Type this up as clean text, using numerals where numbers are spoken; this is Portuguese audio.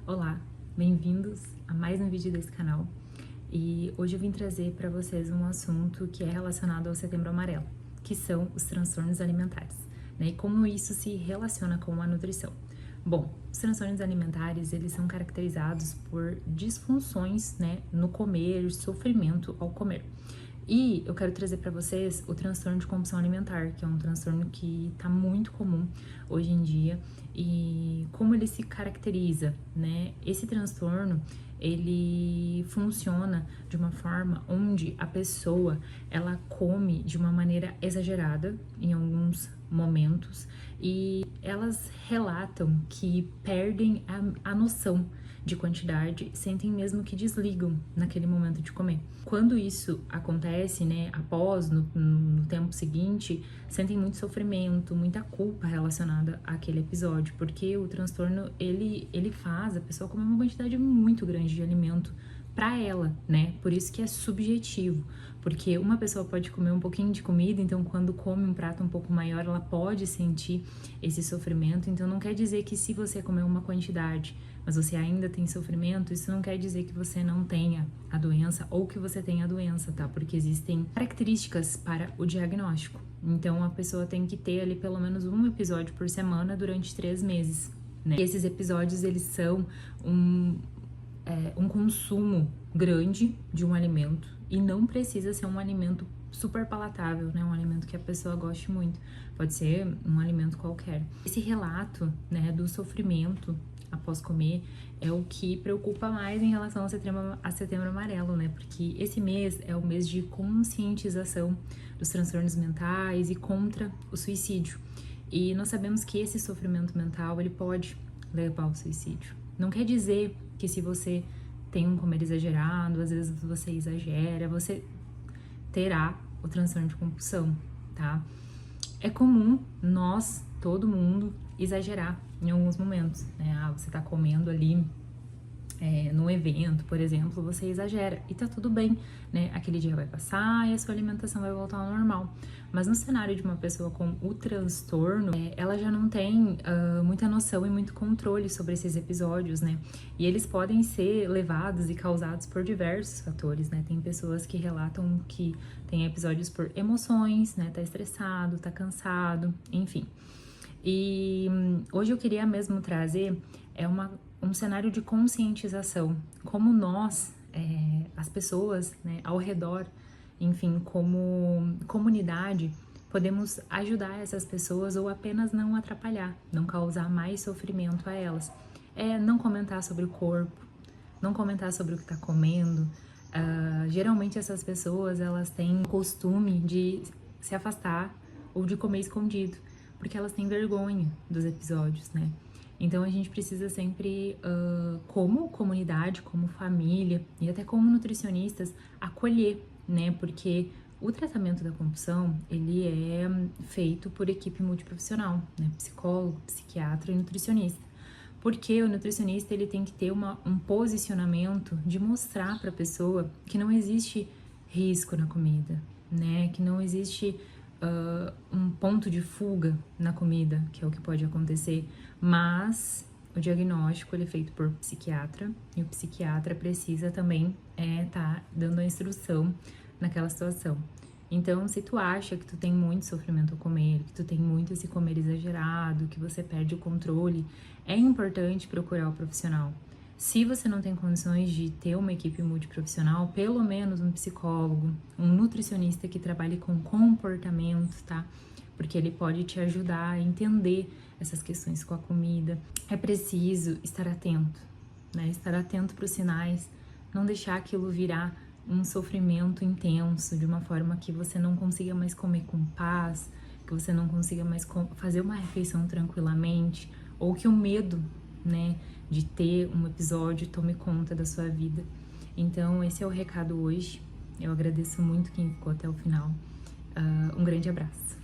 Olá, bem-vindos a mais um vídeo desse canal. E hoje eu vim trazer para vocês um assunto que é relacionado ao Setembro Amarelo, que são os transtornos alimentares, né? E como isso se relaciona com a nutrição. Bom, os transtornos alimentares, eles são caracterizados por disfunções, né, no comer, sofrimento ao comer. E eu quero trazer para vocês o transtorno de compulsão alimentar, que é um transtorno que está muito comum hoje em dia. E como ele se caracteriza, né? Esse transtorno, ele funciona de uma forma onde a pessoa, ela come de uma maneira exagerada em alguns momentos e elas relatam que perdem a noção de quantidade, sentem mesmo que desligam naquele momento de comer. Quando isso acontece, né, após, no tempo seguinte, sentem muito sofrimento, muita culpa relacionada àquele episódio, porque o transtorno, ele faz a pessoa comer uma quantidade muito grande de alimento para ela, né? Por isso que é subjetivo, porque uma pessoa pode comer um pouquinho de comida, então quando come um prato um pouco maior, ela pode sentir esse sofrimento. Então não quer dizer que se você comer uma quantidade, mas você ainda tem sofrimento, isso não quer dizer que você não tenha a doença ou que você tenha a doença, tá? Porque existem características para o diagnóstico. Então a pessoa tem que ter ali pelo menos um episódio por semana durante 3 meses, né? E esses episódios, eles são um consumo grande de um alimento e não precisa ser um alimento super palatável, né? Um alimento que a pessoa goste muito. Pode ser um alimento qualquer. Esse relato, né, do sofrimento após comer é o que preocupa mais em relação a Setembro Amarelo, né? Porque esse mês é o mês de conscientização dos transtornos mentais e contra o suicídio. E nós sabemos que esse sofrimento mental, ele pode levar ao suicídio. Não quer dizer que se você tem um comer exagerado, às vezes você exagera, você terá o transtorno de compulsão, tá? É comum todo mundo, exagerar em alguns momentos, né? Você tá comendo ali num evento, por exemplo, você exagera e tá tudo bem, né? Aquele dia vai passar e a sua alimentação vai voltar ao normal. Mas no cenário de uma pessoa com o transtorno, ela já não tem muita noção e muito controle sobre esses episódios, né? E eles podem ser levados e causados por diversos fatores, né? Tem pessoas que relatam que tem episódios por emoções, né? Tá estressado, tá cansado, enfim. E hoje eu queria mesmo trazer um cenário de conscientização, como nós, as pessoas, né, ao redor, enfim, como comunidade, podemos ajudar essas pessoas ou apenas não atrapalhar, não causar mais sofrimento a elas. Não comentar sobre o corpo, não comentar sobre o que está comendo. Geralmente essas pessoas, elas têm o costume de se afastar ou de comer escondido, porque elas têm vergonha dos episódios, né? Então a gente precisa sempre, como comunidade, como família e até como nutricionistas, acolher, né? Porque o tratamento da compulsão, ele é feito por equipe multiprofissional, né? Psicólogo, psiquiatra e nutricionista. Porque o nutricionista, ele tem que ter um posicionamento de mostrar para a pessoa que não existe risco na comida, né? Que não existe um ponto de fuga na comida, que é o que pode acontecer, mas o diagnóstico, ele é feito por psiquiatra e o psiquiatra precisa também tá dando a instrução naquela situação. Então, se tu acha que tu tem muito sofrimento ao comer, que tu tem muito esse comer exagerado, que você perde o controle, é importante procurar o profissional. Se você não tem condições de ter uma equipe multiprofissional, pelo menos um psicólogo, um nutricionista que trabalhe com comportamento, tá? Porque ele pode te ajudar a entender essas questões com a comida. É preciso estar atento, né? Estar atento para os sinais, não deixar aquilo virar um sofrimento intenso, de uma forma que você não consiga mais comer com paz, que você não consiga mais fazer uma refeição tranquilamente, ou que o medo, né, de ter um episódio tome conta da sua vida. Então, esse é o recado hoje. Eu agradeço muito quem ficou até o final. Um grande abraço.